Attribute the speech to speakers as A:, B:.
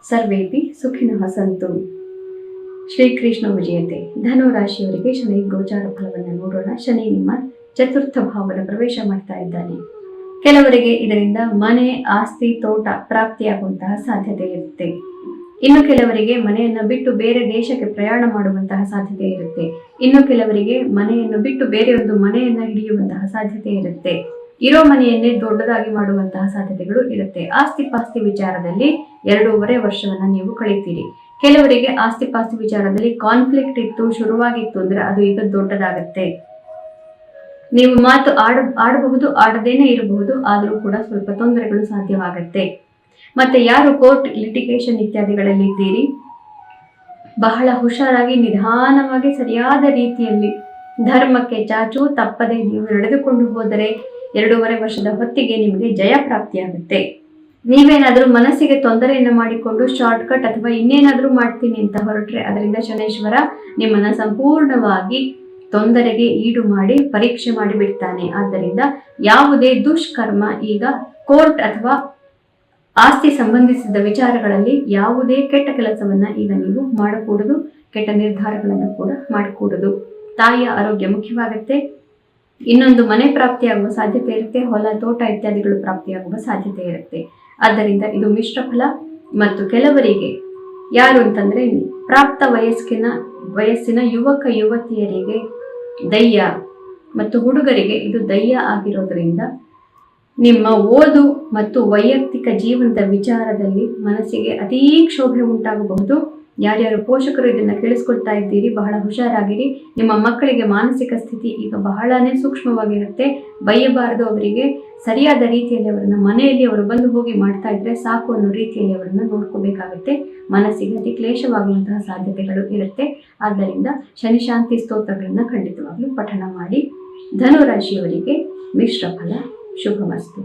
A: ಸರ್ವೇಪಿ ಸುಖಿನಃ ಸಂತು. ಶ್ರೀಕೃಷ್ಣ ವಿಜಯತೆ. ಧನು ರಾಶಿಯವರಿಗೆ ಶನಿ ಗೋಚಾರ ಫಲವನ್ನು ನೋಡೋಣ. ಶನಿ ನಿಮ್ಮ ಚತುರ್ಥ ಭಾವದ ಪ್ರವೇಶ ಮಾಡ್ತಾ ಇದ್ದಾನೆ. ಕೆಲವರಿಗೆ ಇದರಿಂದ ಮನೆ, ಆಸ್ತಿ, ತೋಟ ಪ್ರಾಪ್ತಿಯಾಗುವಂತಹ ಸಾಧ್ಯತೆ ಇರುತ್ತೆ. ಇನ್ನು ಕೆಲವರಿಗೆ ಮನೆಯನ್ನು ಬಿಟ್ಟು ಬೇರೆ ದೇಶಕ್ಕೆ ಪ್ರಯಾಣ ಮಾಡುವಂತಹ ಸಾಧ್ಯತೆ ಇರುತ್ತೆ. ಇನ್ನು ಕೆಲವರಿಗೆ ಮನೆಯನ್ನು ಬಿಟ್ಟು ಬೇರೆ ಒಂದು ಮನೆಯನ್ನ ಹಿಡಿಯುವಂತಹ ಸಾಧ್ಯತೆ ಇರುತ್ತೆ. ಇರೋ ಮನೆಯನ್ನೇ ದೊಡ್ಡದಾಗಿ ಮಾಡುವಂತಹ ಸಾಧ್ಯತೆಗಳು ಇರುತ್ತೆ. ಆಸ್ತಿ ಪಾಸ್ತಿ ವಿಚಾರದಲ್ಲಿ 2.5 ವರ್ಷವನ್ನ ನೀವು ಕಳೀತೀರಿ. ಕೆಲವರಿಗೆ ಆಸ್ತಿ ಪಾಸ್ತಿ ವಿಚಾರದಲ್ಲಿ ಕಾನ್ಫ್ಲಿಕ್ಟ್ ಇತ್ತು, ಶುರುವಾಗಿತ್ತು ಅಂದ್ರೆ ಅದು ಈಗ ದೊಡ್ಡದಾಗತ್ತೆ. ನೀವು ಮಾತು ಆಡಬಹುದು, ಆಡದೇನೆ ಇರಬಹುದು, ಆದರೂ ಕೂಡ ಸ್ವಲ್ಪ ತೊಂದರೆಗಳು ಸಾಧ್ಯವಾಗತ್ತೆ. ಮತ್ತೆ ಯಾರು ಕೋರ್ಟ್, ಲಿಟಿಗೇಷನ್ ಇತ್ಯಾದಿಗಳಲ್ಲಿ ಇದ್ದೀರಿ, ಬಹಳ ಹುಷಾರಾಗಿ ನಿಧಾನವಾಗಿ ಸರಿಯಾದ ರೀತಿಯಲ್ಲಿ ಧರ್ಮಕ್ಕೆ ಚಾಚು ತಪ್ಪದೆ ನೀವು ನಡೆದುಕೊಂಡು ಹೋದರೆ 2.5 ವರ್ಷದ ಹೊತ್ತಿಗೆ ನಿಮಗೆ ಜಯ ಪ್ರಾಪ್ತಿಯಾಗುತ್ತೆ. ನೀವೇನಾದರೂ ಮನಸ್ಸಿಗೆ ತೊಂದರೆಯನ್ನು ಮಾಡಿಕೊಂಡು ಶಾರ್ಟ್ಕಟ್ ಅಥವಾ ಇನ್ನೇನಾದರೂ ಮಾಡ್ತೀನಿ ಅಂತ ಹೊರಟ್ರೆ ಅದರಿಂದ ಶನೇಶ್ವರ ನಿಮ್ಮನ್ನ ಸಂಪೂರ್ಣವಾಗಿ ತೊಂದರೆಗೆ ಈಡು ಮಾಡಿ ಪರೀಕ್ಷೆ ಮಾಡಿ ಬಿಡ್ತಾನೆ. ಆದ್ದರಿಂದ ಯಾವುದೇ ದುಷ್ಕರ್ಮ ಈಗ ಕೋರ್ಟ್ ಅಥವಾ ಆಸ್ತಿ ಸಂಬಂಧಿಸಿದ ವಿಚಾರಗಳಲ್ಲಿ ಯಾವುದೇ ಕೆಟ್ಟ ಕೆಲಸವನ್ನ ಈಗ ನೀವು ಮಾಡಕೂಡದು. ಕೆಟ್ಟ ನಿರ್ಧಾರಗಳನ್ನು ಕೂಡ ಮಾಡಕೂಡದು. ತಾಯಿಯ ಆರೋಗ್ಯ ಮುಖ್ಯವಾಗುತ್ತೆ. ಇನ್ನೊಂದು ಮನೆ ಪ್ರಾಪ್ತಿಯಾಗುವ ಸಾಧ್ಯತೆ ಇರುತ್ತೆ. ಹೊಲ, ತೋಟ ಇತ್ಯಾದಿಗಳು ಪ್ರಾಪ್ತಿಯಾಗುವ ಸಾಧ್ಯತೆ ಇರುತ್ತೆ. ಆದ್ದರಿಂದ ಇದು ಮಿಶ್ರ ಫಲ. ಮತ್ತು ಕೆಲವರಿಗೆ ಯಾರು ಅಂತಂದ್ರೆ ಪ್ರಾಪ್ತ ವಯಸ್ಸಿನ ಯುವಕ ಯುವತಿಯರಿಗೆ ದಯ್ಯ ಮತ್ತು ಹುಡುಗರಿಗೆ ಇದು ದಯ್ಯ ಆಗಿರೋದ್ರಿಂದ ನಿಮ್ಮ ಓದು ಮತ್ತು ವೈಯಕ್ತಿಕ ಜೀವನದ ವಿಚಾರದಲ್ಲಿ ಮನಸ್ಸಿಗೆ ಅತೀ ಕ್ಷೋಭೆ ಉಂಟಾಗಬಹುದು. ಯಾರ್ಯಾರು ಪೋಷಕರು ಇದನ್ನ ಕೇಳಿಸ್ಕೊಳ್ತಾ ಇದ್ದೀರಿ, ಬಹಳ ಹುಷಾರಾಗಿರಿ. ನಿಮ್ಮ ಮಕ್ಕಳಿಗೆ ಮಾನಸಿಕ ಸ್ಥಿತಿ ಈಗ ಬಹಳನೇ ಸೂಕ್ಷ್ಮವಾಗಿರುತ್ತೆ. ಬೈಯಬಾರದು. ಅವರಿಗೆ ಸರಿಯಾದ ರೀತಿಯಲ್ಲಿ ಅವರನ್ನ ಮನೆಯಲ್ಲಿ ಅವರು ಬಂದು ಹೋಗಿ ಮಾಡ್ತಾ ಇದ್ರೆ ಸಾಕು ಅನ್ನೋ ರೀತಿಯಲ್ಲಿ ಅವರನ್ನ ನೋಡ್ಕೋಬೇಕಾಗುತ್ತೆ. ಮನಸ್ಸಿಗೆ ಅತಿ ಕ್ಲೇಶವಾಗುವಂತಹ ಸಾಧ್ಯತೆಗಳು ಇರುತ್ತೆ. ಆದ್ದರಿಂದ ಶನಿ ಶಾಂತಿ ಸ್ತೋತ್ರಗಳನ್ನ ಖಂಡಿತವಾಗ್ಲೂ ಪಠಣ ಮಾಡಿ. ಧನು ರಾಶಿಯವರಿಗೆ ಮಿಶ್ರ ಫಲ. ಶುಭಮಸ್ತು.